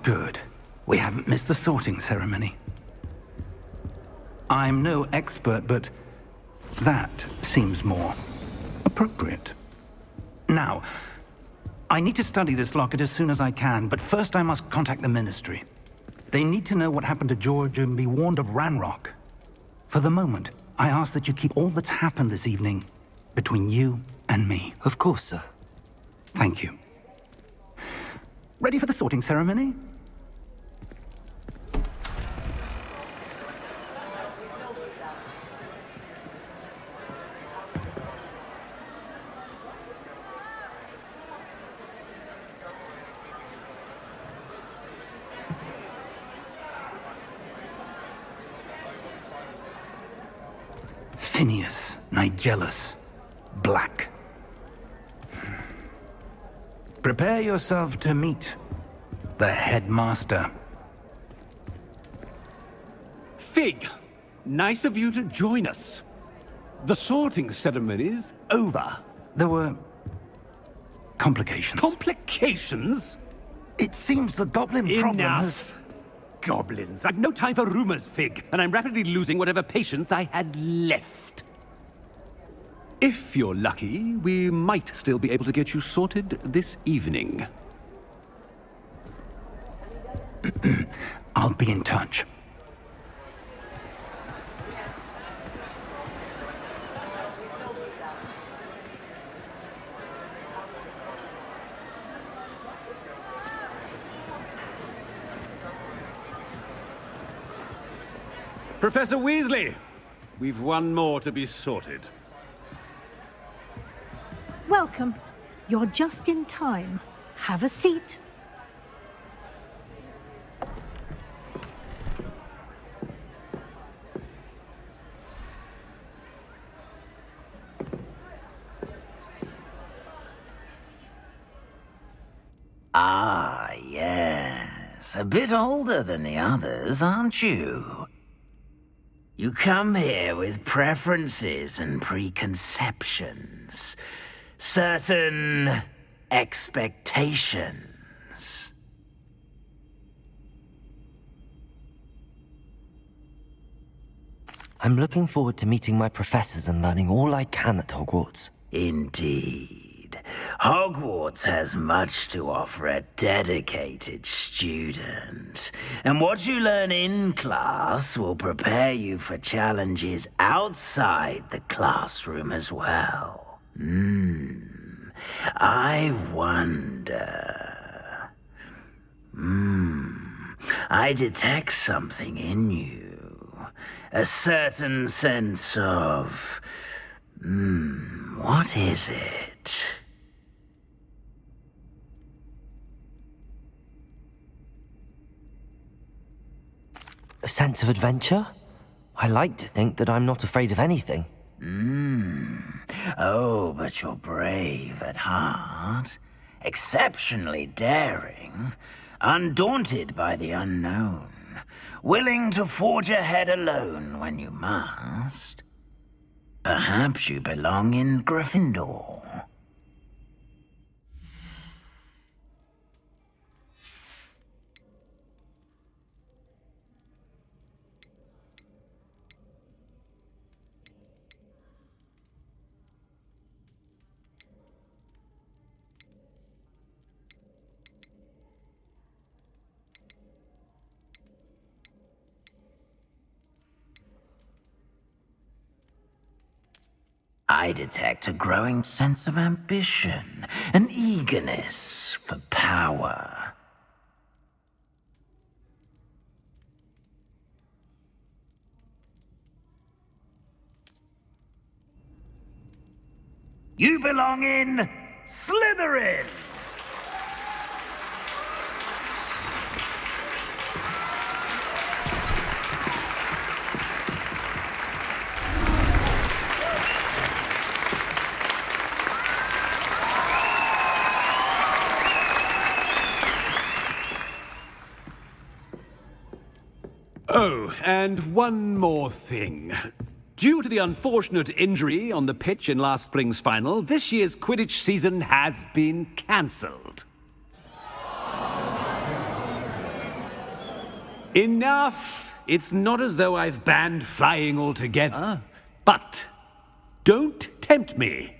Good. We haven't missed the sorting ceremony. I'm no expert, but that seems more appropriate. Now, I need to study this locket as soon as I can, but first I must contact the Ministry. They need to know what happened to George and be warned of Ranrock. For the moment, I ask that you keep all that's happened this evening between you and me. Of course, sir. Thank you. Ready for the sorting ceremony? Phineas, Nigellus, Black. Prepare yourself to meet the headmaster. Fig, nice of you to join us. The sorting ceremony's over. There were complications. Complications? It seems the goblin problem has... Enough! Goblins. I've no time for rumors, Fig, and I'm rapidly losing whatever patience I had left. If you're lucky, we might still be able to get you sorted this evening. I'll be in touch. Professor Weasley, we've one more to be sorted. Welcome. You're just in time. Have a seat. Ah, yes. A bit older than the others, aren't you? You come here with preferences and preconceptions. Certain expectations. I'm looking forward to meeting my professors and learning all I can at Hogwarts. Indeed. Hogwarts has much to offer a dedicated student. And what you learn in class will prepare you for challenges outside the classroom as well. I wonder... I detect something in you. A certain sense of... what is it? A sense of adventure? I like to think that I'm not afraid of anything. Oh, but you're brave at heart. Exceptionally daring. Undaunted by the unknown. Willing to forge ahead alone when you must. Perhaps you belong in Gryffindor. I detect a growing sense of ambition, an eagerness for power. You belong in Slytherin! Oh, and one more thing. Due to the unfortunate injury on the pitch in last spring's final, this year's Quidditch season has been cancelled. Enough! It's not as though I've banned flying altogether. But don't tempt me.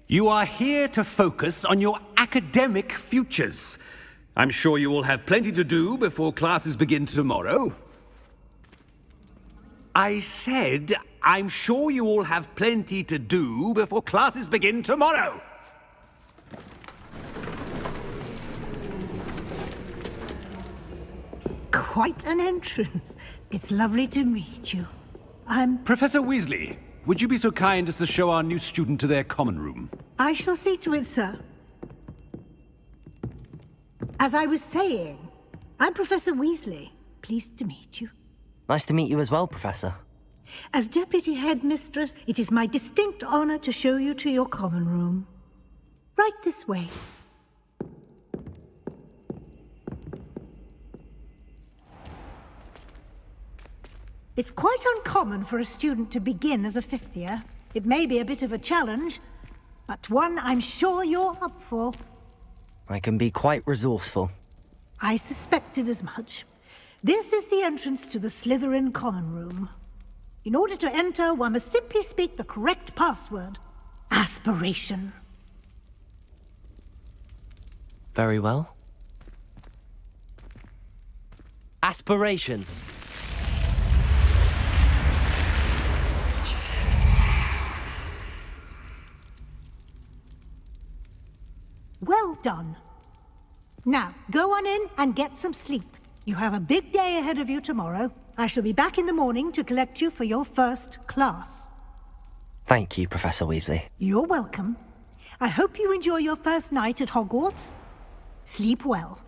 You are here to focus on your academic futures. I'm sure you all have plenty to do before classes begin tomorrow. I said, I'm sure you all have plenty to do before classes begin tomorrow. Quite an entrance. It's lovely to meet you. Professor Weasley, would you be so kind as to show our new student to their common room? I shall see to it, sir. As I was saying, I'm Professor Weasley. Pleased to meet you. Nice to meet you as well, Professor. As Deputy Headmistress, it is my distinct honor to show you to your common room. Right this way. It's quite uncommon for a student to begin as a fifth year. It may be a bit of a challenge, but one I'm sure you're up for. I can be quite resourceful. I suspected as much. This is the entrance to the Slytherin common room. In order to enter, one must simply speak the correct password. Aspiration. Very well. Aspiration. Well done. Now, go on in and get some sleep. You have a big day ahead of you tomorrow. I shall be back in the morning to collect you for your first class. Thank you, Professor Weasley. You're welcome. I hope you enjoy your first night at Hogwarts. Sleep well.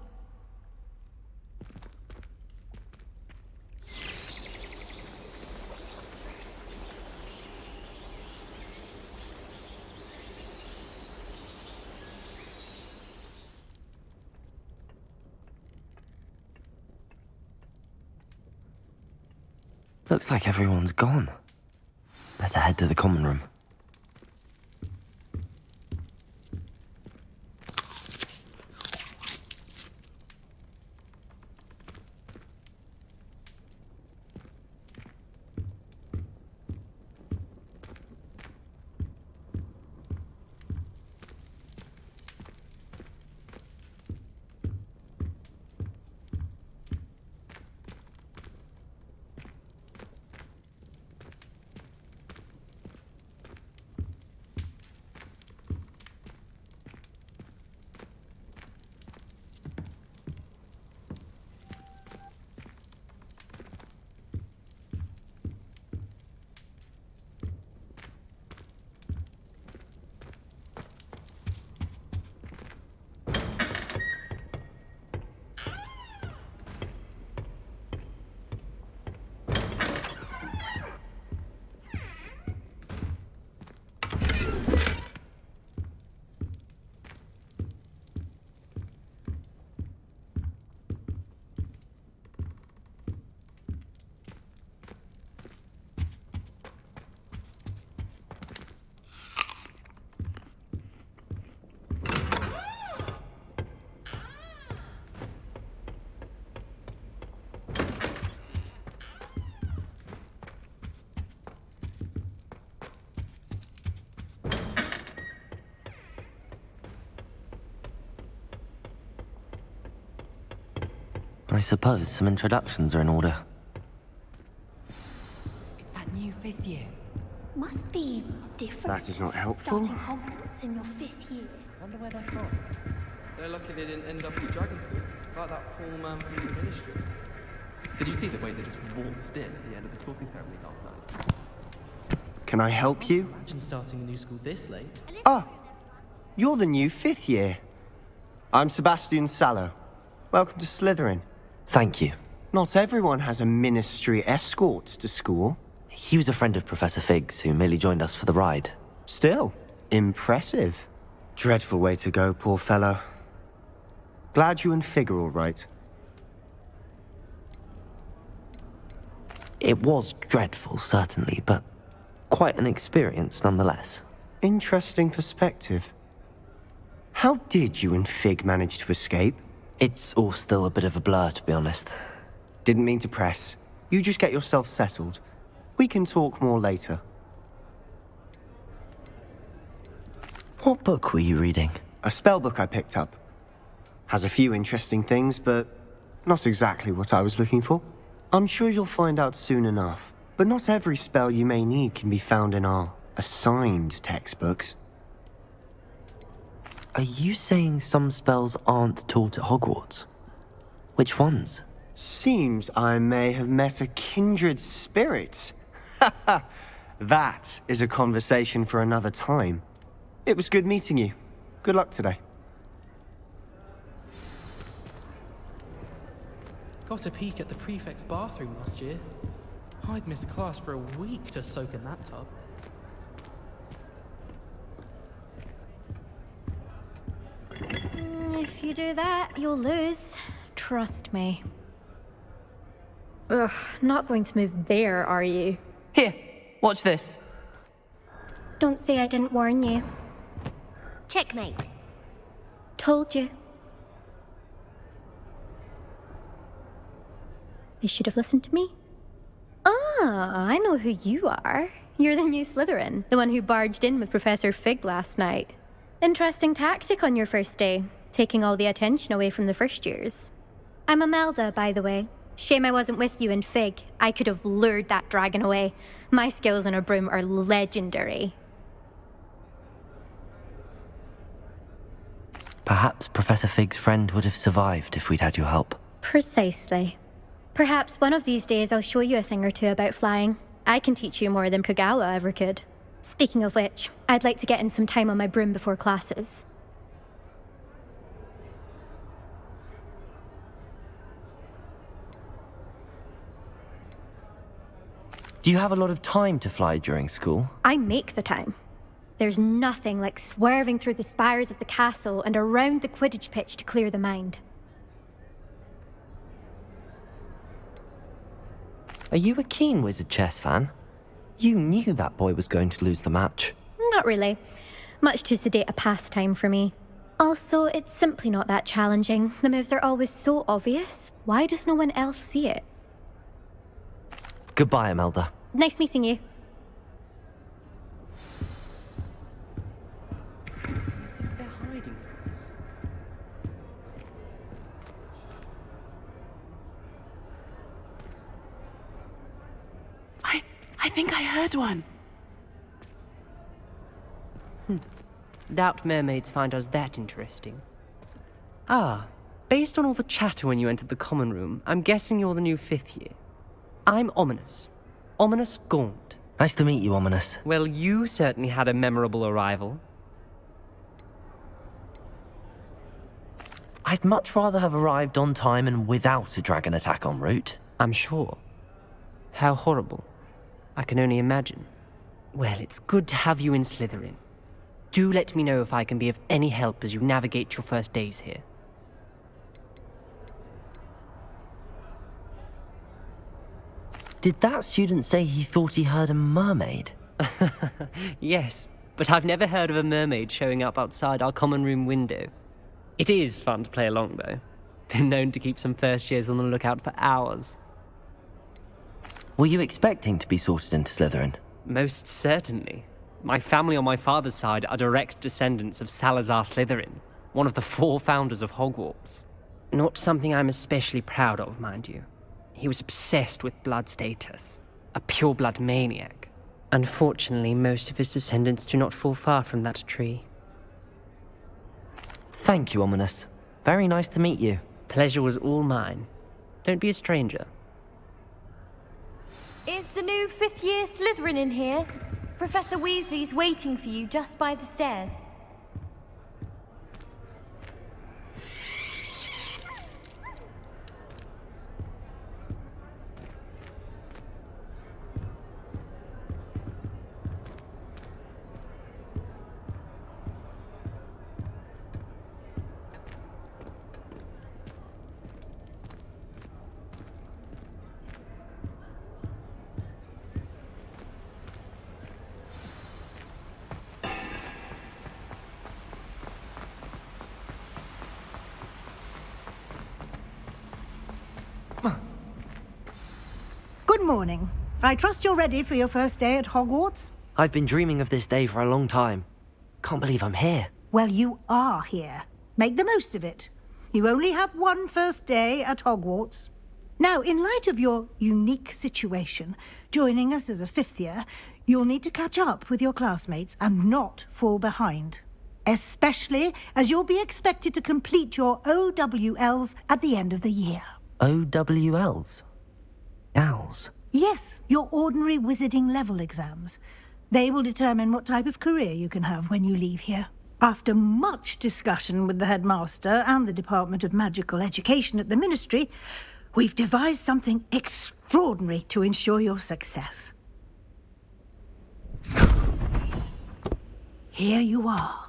Looks like everyone's gone. Better head to the common room. I suppose some introductions are in order. It's that new fifth year. Must be different. That is not helpful. Starting Hogwarts in your fifth year. Wonder where they're from. They're lucky they didn't end up in dragon fruit, like that poor man from the ministry. Did you see the way they just waltzed in at the end of the talking ceremony last night? Can I help you? Imagine starting a new school this late. Ah, you're the new fifth year. I'm Sebastian Sallow. Welcome to Slytherin. Thank you. Not everyone has a ministry escort to school. He was a friend of Professor Fig's who merely joined us for the ride. Still, impressive. Dreadful way to go, poor fellow. Glad you and Fig are all right. It was dreadful, certainly, but quite an experience nonetheless. Interesting perspective. How did you and Fig manage to escape? It's all still a bit of a blur, to be honest. Didn't mean to press. You just get yourself settled. We can talk more later. What book were you reading? A spell book I picked up. Has a few interesting things, but not exactly what I was looking for. I'm sure you'll find out soon enough. But not every spell you may need can be found in our assigned textbooks. Are you saying some spells aren't taught at Hogwarts? Which ones? Seems I may have met a kindred spirit. That is a conversation for another time. It was good meeting you. Good luck today. Got a peek at the prefect's bathroom last year. I'd missed class for a week to soak in that tub. If you do that, you'll lose. Trust me. Ugh, not going to move there, are you? Here, watch this. Don't say I didn't warn you. Checkmate. Told you. They should have listened to me. Ah, I know who you are. You're the new Slytherin, the one who barged in with Professor Fig last night. Interesting tactic on your first day, taking all the attention away from the first years. I'm Imelda, by the way. Shame I wasn't with you in Fig. I could have lured that dragon away. My skills on a broom are legendary. Perhaps Professor Fig's friend would have survived if we'd had your help. Precisely. Perhaps one of these days I'll show you a thing or two about flying. I can teach you more than Kagawa ever could. Speaking of which, I'd like to get in some time on my broom before classes. Do you have a lot of time to fly during school? I make the time. There's nothing like swerving through the spires of the castle and around the Quidditch pitch to clear the mind. Are you a keen Wizard chess fan? You knew that boy was going to lose the match. Not really. Much too sedate a pastime for me. Also, it's simply not that challenging. The moves are always so obvious. Why does no one else see it? Goodbye, Imelda. Nice meeting you. They're hiding from us. I think I heard one. Doubt mermaids find us that interesting. Ah, based on all the chatter when you entered the common room, I'm guessing you're the new 5th year. I'm Ominous. Ominous Gaunt. Nice to meet you, Ominous. Well, you certainly had a memorable arrival. I'd much rather have arrived on time and without a dragon attack en route. I'm sure. How horrible. I can only imagine. Well, it's good to have you in Slytherin. Do let me know if I can be of any help as you navigate your first days here. Did that student say he thought he heard a mermaid? Yes, but I've never heard of a mermaid showing up outside our common room window. It is fun to play along, though. Been known to keep some first years on the lookout for hours. Were you expecting to be sorted into Slytherin? Most certainly. My family on my father's side are direct descendants of Salazar Slytherin, one of the 4 founders of Hogwarts. Not something I'm especially proud of, mind you. He was obsessed with blood status, a pure-blood maniac. Unfortunately, most of his descendants do not fall far from that tree. Thank you, Ominous. Very nice to meet you. Pleasure was all mine. Don't be a stranger. Is the new 5th year Slytherin in here? Professor Weasley's waiting for you just by the stairs. Good morning. I trust you're ready for your first day at Hogwarts? I've been dreaming of this day for a long time. Can't believe I'm here. Well, you are here. Make the most of it. You only have one first day at Hogwarts. Now, in light of your unique situation, joining us as a fifth year, you'll need to catch up with your classmates and not fall behind. Especially as you'll be expected to complete your OWLs at the end of the year. OWLs? Owls? Yes, your ordinary wizarding level exams. They will determine what type of career you can have when you leave here. After much discussion with the headmaster and the Department of Magical Education at the Ministry, we've devised something extraordinary to ensure your success. Here you are.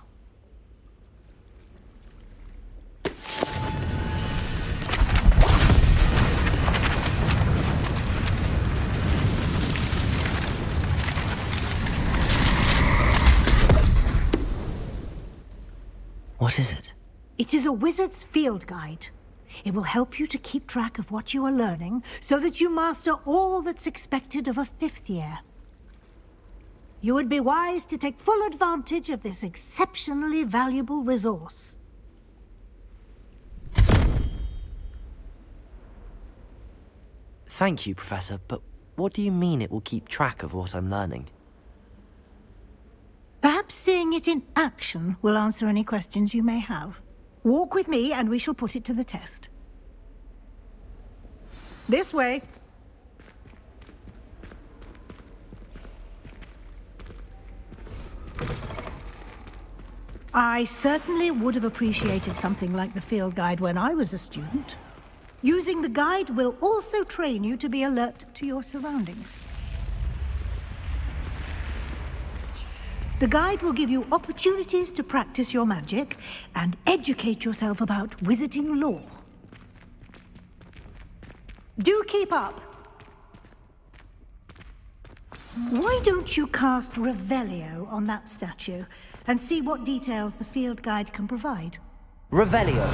What is it? It is a wizard's field guide. It will help you to keep track of what you are learning so that you master all that's expected of a fifth year. You would be wise to take full advantage of this exceptionally valuable resource. Thank you, Professor, but what do you mean it will keep track of what I'm learning? Perhaps seeing it in action will answer any questions you may have. Walk with me and we shall put it to the test. This way. I certainly would have appreciated something like the field guide when I was a student. Using the guide will also train you to be alert to your surroundings. The guide will give you opportunities to practice your magic and educate yourself about wizarding lore. Do keep up. Why don't you cast Revelio on that statue and see what details the field guide can provide? Revelio.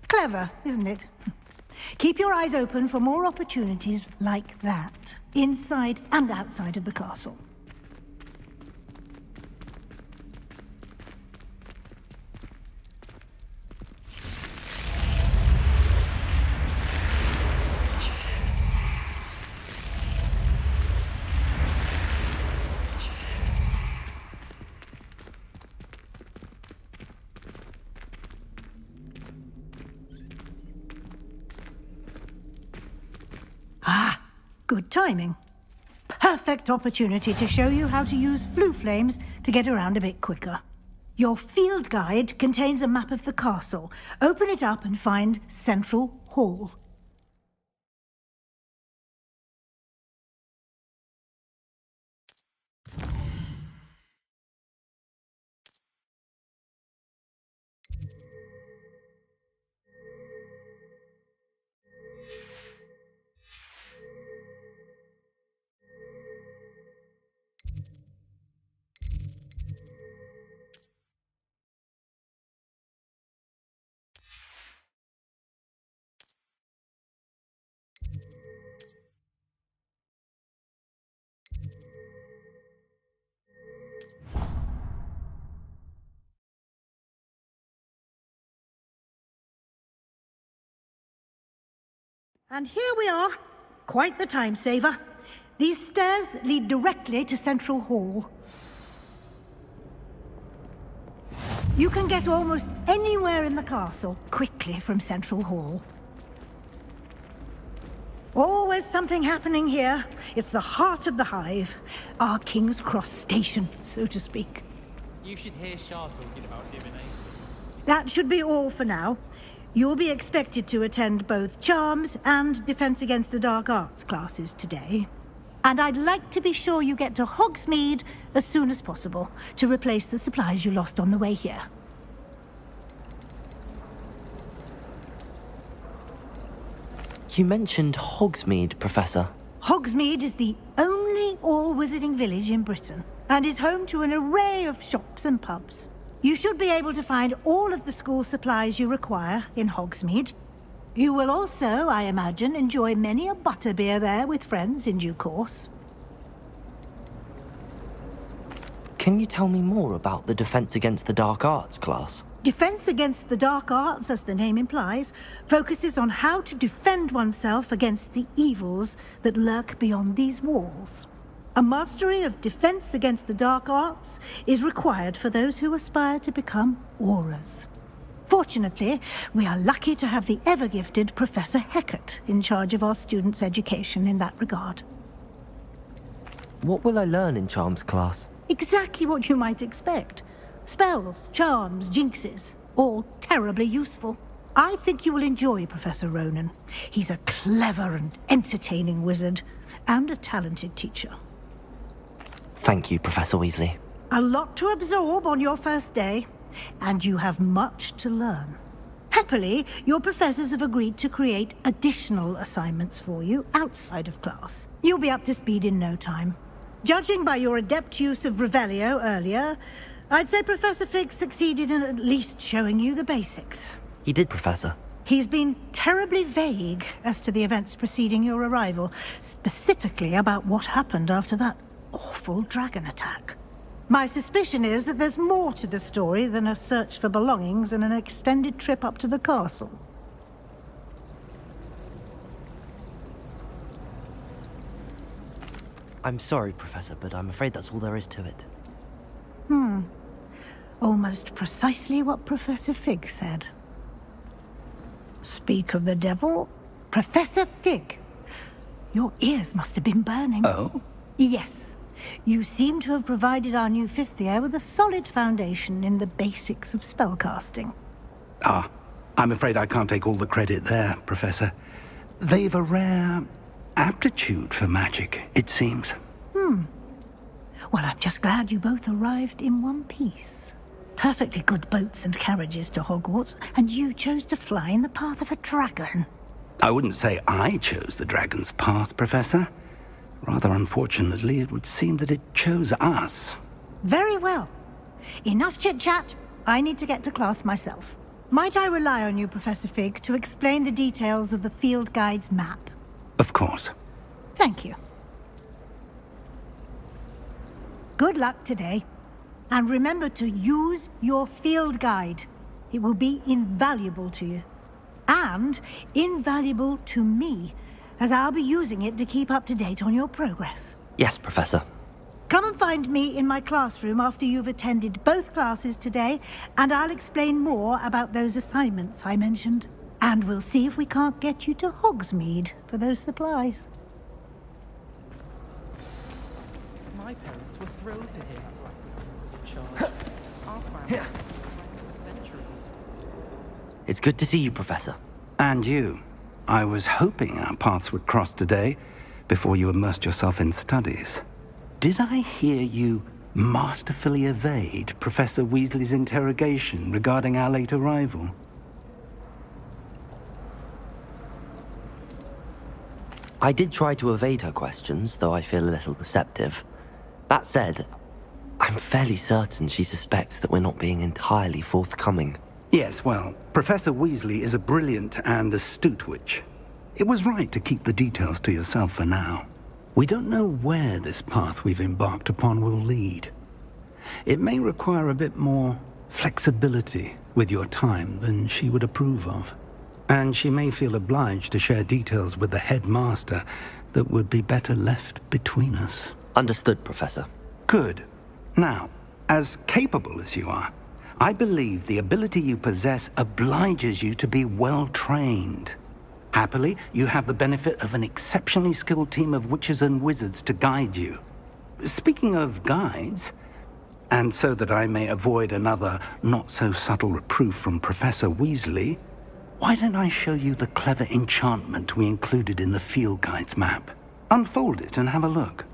Clever, isn't it? Keep your eyes open for more opportunities like that, inside and outside of the castle. Good timing. Perfect opportunity to show you how to use flue flames to get around a bit quicker. Your field guide contains a map of the castle. Open it up and find Central Hall. And here we are. Quite the time saver. These stairs lead directly to Central Hall. You can get almost anywhere in the castle quickly from Central Hall. Always something happening here. It's the heart of the hive. Our King's Cross station, so to speak. You should hear Shah talking about divination. That should be all for now. You'll be expected to attend both Charms and Defense Against the Dark Arts classes today. And I'd like to be sure you get to Hogsmeade as soon as possible to replace the supplies you lost on the way here. You mentioned Hogsmeade, Professor. Hogsmeade is the only all-wizarding village in Britain and is home to an array of shops and pubs. You should be able to find all of the school supplies you require in Hogsmeade. You will also, I imagine, enjoy many a butterbeer there with friends in due course. Can you tell me more about the Defense Against the Dark Arts class? Defense Against the Dark Arts, as the name implies, focuses on how to defend oneself against the evils that lurk beyond these walls. A mastery of Defense Against the Dark Arts is required for those who aspire to become Aurors. Fortunately, we are lucky to have the ever-gifted Professor Hecat in charge of our students' education in that regard. What will I learn in Charms class? Exactly what you might expect. Spells, charms, jinxes, all terribly useful. I think you will enjoy Professor Ronan. He's a clever and entertaining wizard, and a talented teacher. Thank you, Professor Weasley. A lot to absorb on your first day, and you have much to learn. Happily, your professors have agreed to create additional assignments for you outside of class. You'll be up to speed in no time. Judging by your adept use of Revelio earlier, I'd say Professor Fig succeeded in at least showing you the basics. He did, Professor. He's been terribly vague as to the events preceding your arrival, specifically about what happened after that awful dragon attack. My suspicion is that there's more to the story than a search for belongings and an extended trip up to the castle. I'm sorry, Professor, but I'm afraid that's all there is to it. Almost precisely what Professor Fig said. Speak of the devil, Professor Fig. Your ears must have been burning. Oh? Yes. You seem to have provided our new fifth year with a solid foundation in the basics of spellcasting. Ah, I'm afraid I can't take all the credit there, Professor. They've a rare aptitude for magic, it seems. Well, I'm just glad you both arrived in one piece. Perfectly good boats and carriages to Hogwarts, and you chose to fly in the path of a dragon. I wouldn't say I chose the dragon's path, Professor. Rather unfortunately, it would seem that it chose us. Very well. Enough chit-chat. I need to get to class myself. Might I rely on you, Professor Fig, to explain the details of the field guide's map? Of course. Thank you. Good luck today. And remember to use your field guide. It will be invaluable to you. And invaluable to me, as I'll be using it to keep up to date on your progress. Yes, Professor. Come and find me in my classroom after you've attended both classes today, and I'll explain more about those assignments I mentioned. And we'll see if we can't get you to Hogsmeade for those supplies. My parents were thrilled to hear that black charge. Our family has for centuries. It's good to see you, Professor. And you. I was hoping our paths would cross today, before you immersed yourself in studies. Did I hear you masterfully evade Professor Weasley's interrogation regarding our late arrival? I did try to evade her questions, though I feel a little deceptive. That said, I'm fairly certain she suspects that we're not being entirely forthcoming. Yes, well, Professor Weasley is a brilliant and astute witch. It was right to keep the details to yourself for now. We don't know where this path we've embarked upon will lead. It may require a bit more flexibility with your time than she would approve of. And she may feel obliged to share details with the headmaster that would be better left between us. Understood, Professor. Good. Now, as capable as you are, I believe the ability you possess obliges you to be well-trained. Happily, you have the benefit of an exceptionally skilled team of witches and wizards to guide you. Speaking of guides, and so that I may avoid another not-so-subtle reproof from Professor Weasley, why don't I show you the clever enchantment we included in the field guide's map? Unfold it and have a look.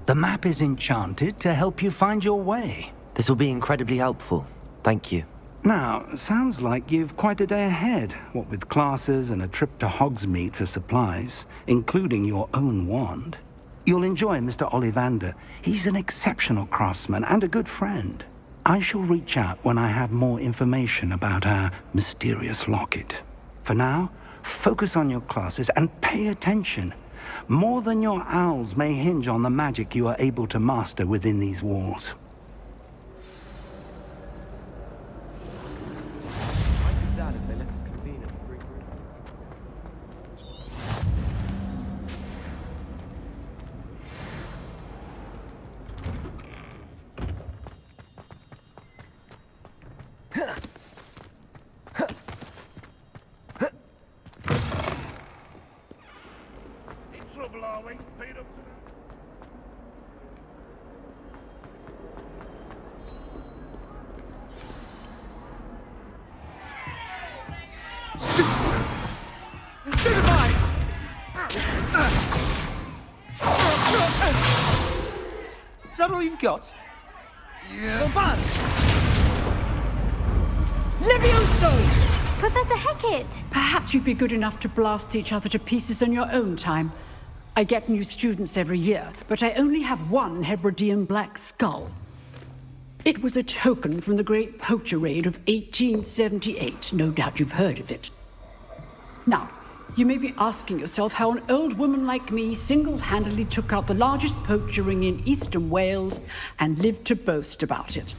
The map is enchanted to help you find your way. This will be incredibly helpful. Thank you. Now, sounds like you've quite a day ahead, what with classes and a trip to Hogsmeade for supplies, including your own wand. You'll enjoy Mr. Ollivander. He's an exceptional craftsman and a good friend. I shall reach out when I have more information about our mysterious locket. For now, focus on your classes and pay attention. More than your owls may hinge on the magic you are able to master within these walls. Dad, if they let us convene at the Greek room. In trouble, are we? Beat up to Is that all you've got? Yeah. Levioso! Professor Hecat! Perhaps you'd be good enough to blast each other to pieces on your own time. I get new students every year, but I only have one Hebridean black skull. It was a token from the Great Poacher Raid of 1878. No doubt you've heard of it. Now, you may be asking yourself how an old woman like me single-handedly took out the largest poacher ring in eastern Wales and lived to boast about it.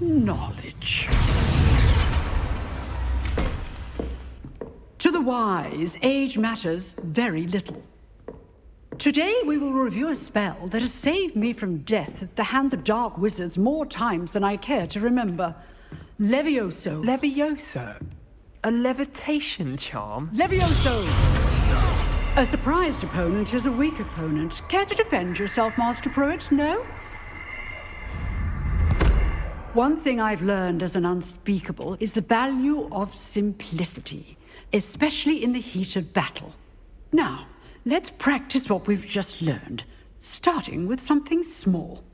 Knowledge. To the wise, age matters very little. Today we will review a spell that has saved me from death at the hands of dark wizards more times than I care to remember. Levioso. Levioso? A levitation charm? Levioso! A surprised opponent is a weak opponent. Care to defend yourself, Master Pruitt? No? One thing I've learned as an unspeakable is the value of simplicity, especially in the heat of battle. Now, let's practice what we've just learned, starting with something small.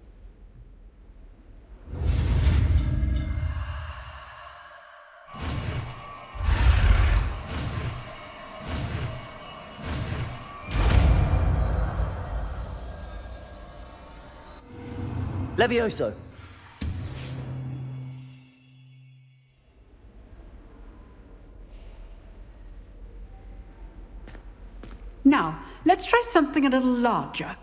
Levioso! Now, let's try something a little larger.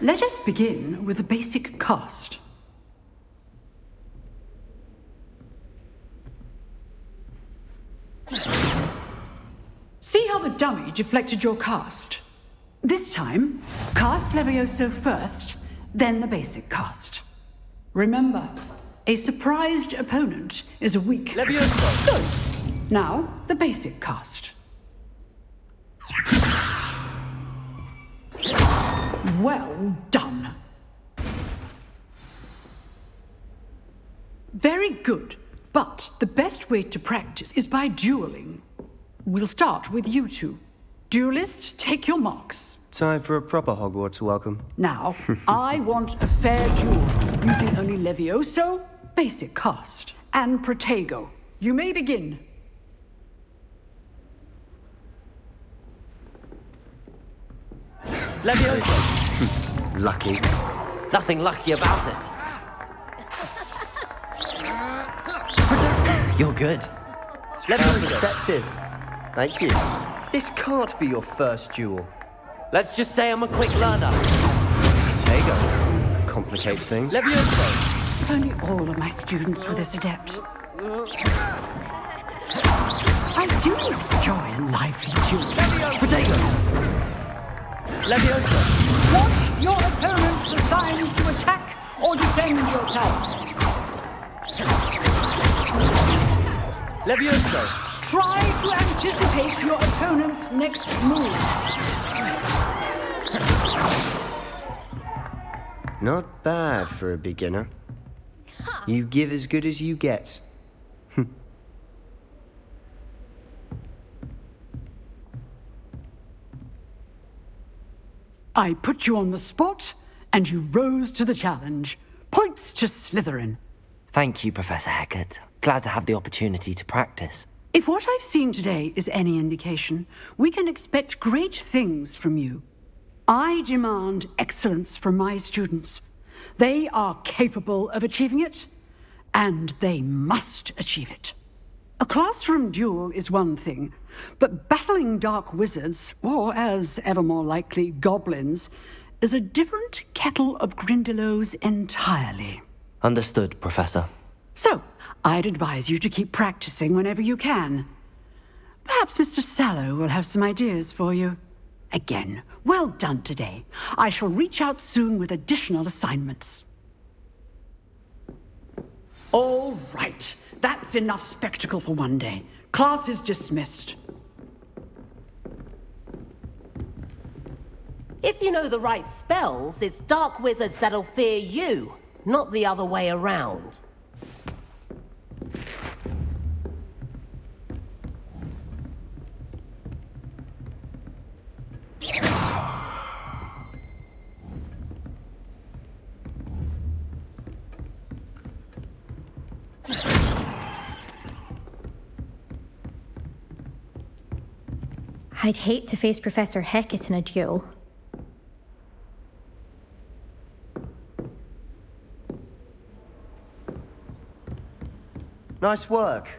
Let us begin with the basic cast. See how the dummy deflected your cast? This time, cast Levioso first, then the basic cast. Remember, a surprised opponent is a weak... Levioso! Good. Now, the basic cast. Well done. Very good, but the best way to practice is by dueling. We'll start with you two. Duelists, take your marks. Time for a proper Hogwarts welcome. Now, I want a fair duel, using only Levioso, basic cast, and Protego. You may begin. Levioso! Lucky. Nothing lucky about it. You're good. How receptive. Thank you. This can't be your first duel. Let's just say I'm a quick learner. Protego. Complicates things. Levioso! If only all of my students were this adept. I do enjoy a lively duel. Potato! Leviosa! Want your opponent assigned to attack or defend yourself? Leviosa! Try to anticipate your opponent's next move. Not bad for a beginner. You give as good as you get. I put you on the spot, and you rose to the challenge. Points to Slytherin. Thank you, Professor Hecat. Glad to have the opportunity to practice. If what I've seen today is any indication, we can expect great things from you. I demand excellence from my students. They are capable of achieving it, and they must achieve it. A classroom duel is one thing, but battling dark wizards, or as ever more likely, goblins, is a different kettle of Grindylows entirely. Understood, Professor. So, I'd advise you to keep practicing whenever you can. Perhaps Mr. Sallow will have some ideas for you. Again, well done today. I shall reach out soon with additional assignments. All right. That's enough spectacle for one day. Class is dismissed. If you know the right spells, it's dark wizards that'll fear you, not the other way around. I'd hate to face Professor Hecat in a duel. Nice work.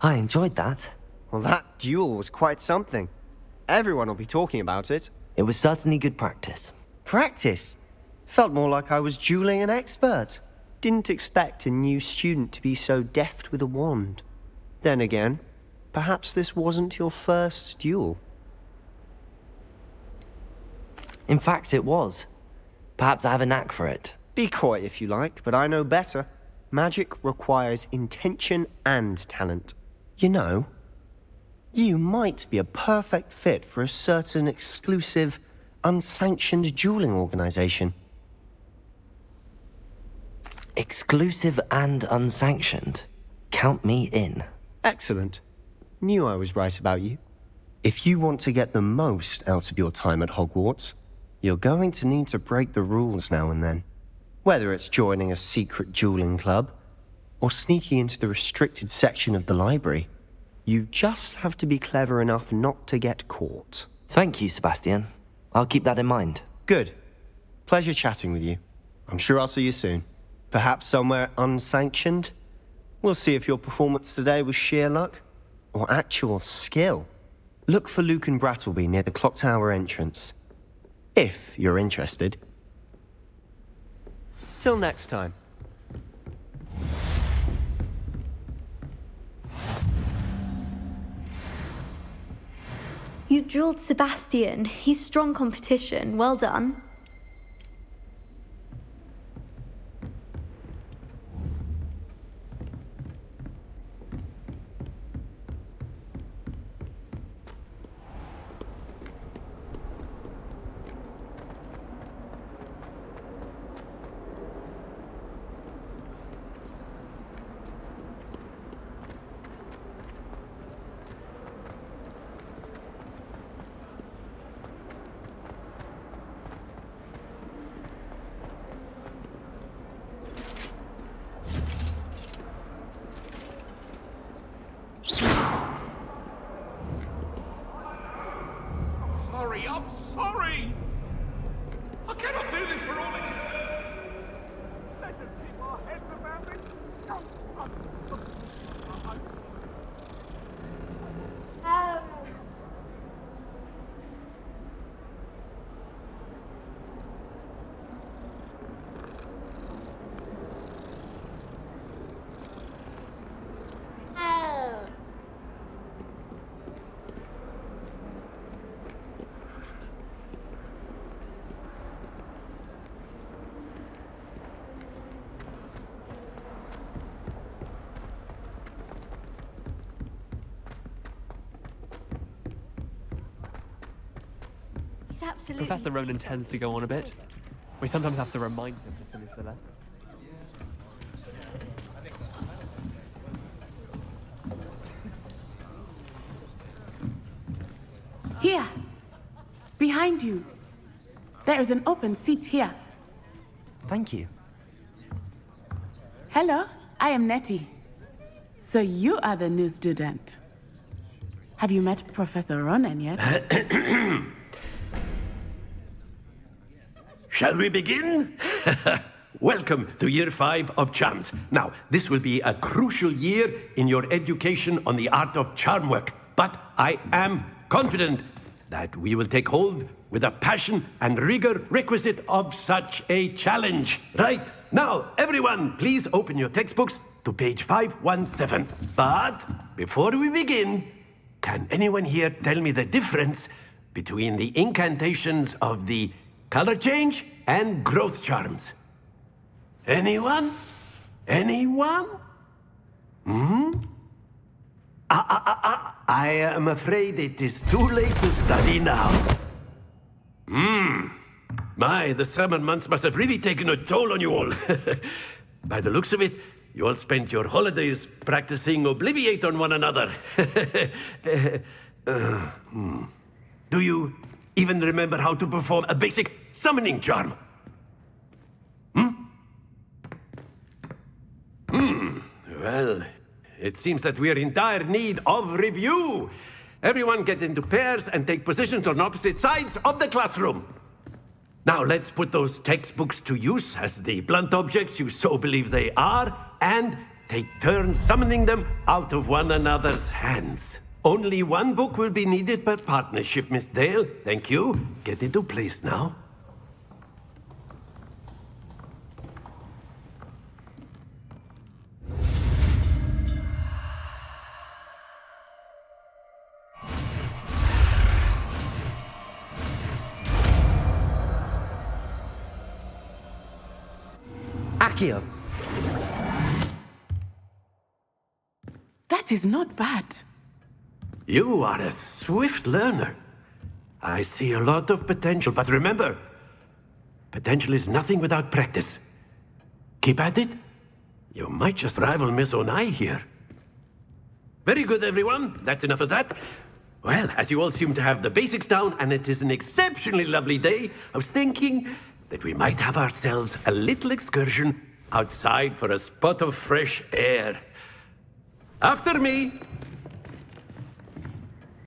I enjoyed that. Well, that duel was quite something. Everyone will be talking about it. It was certainly good practice. Practice? Felt more like I was dueling an expert. Didn't expect a new student to be so deft with a wand. Then again, perhaps this wasn't your first duel. In fact, it was. Perhaps I have a knack for it. Be coy if you like, but I know better. Magic requires intention and talent. You know, you might be a perfect fit for a certain exclusive, unsanctioned dueling organization. Exclusive and unsanctioned? Count me in. Excellent. Knew I was right about you. If you want to get the most out of your time at Hogwarts, you're going to need to break the rules now and then. Whether it's joining a secret dueling club, or sneaking into the restricted section of the library, you just have to be clever enough not to get caught. Thank you, Sebastian. I'll keep that in mind. Good. Pleasure chatting with you. I'm sure I'll see you soon. Perhaps somewhere unsanctioned? We'll see if your performance today was sheer luck, or actual skill. Look for Luke and Brattleby near the clock tower entrance. If you're interested. Till next time. You drilled Sebastian. He's strong competition. Well done. absolutely. Professor Ronan tends to go on a bit. We sometimes have to remind him to finish the lesson. Here. Behind you. There is an open seat here. Thank you. Hello, I am Nettie. So you are the new student. Have you met Professor Ronan yet? Shall we begin? Welcome to Year 5 of Charms. Now, this will be a crucial year in your education on the art of charm work, but I am confident that we will take hold with the passion and rigor requisite of such a challenge. Right, now, everyone, please open your textbooks to page 517. But before we begin, can anyone here tell me the difference between the incantations of the color change and growth charms? Anyone? Anyone? I am afraid it is too late to study now. My, the summer months must have really taken a toll on you all. By the looks of it, you all spent your holidays practicing Obliviate on one another. Do you even remember how to perform a basic summoning charm? Well, it seems that we are in dire need of review. Everyone get into pairs and take positions on opposite sides of the classroom. Now let's put those textbooks to use as the blunt objects you so believe they are, and take turns summoning them out of one another's hands. Only one book will be needed per partnership, Miss Dale. Thank you. Get into place now. Accio. That is not bad. You are a swift learner. I see a lot of potential, but remember, potential is nothing without practice. Keep at it. You might just rival Miss Onai here. Very good, everyone. That's enough of that. Well, as you all seem to have the basics down, and it is an exceptionally lovely day, I was thinking that we might have ourselves a little excursion outside for a spot of fresh air. After me.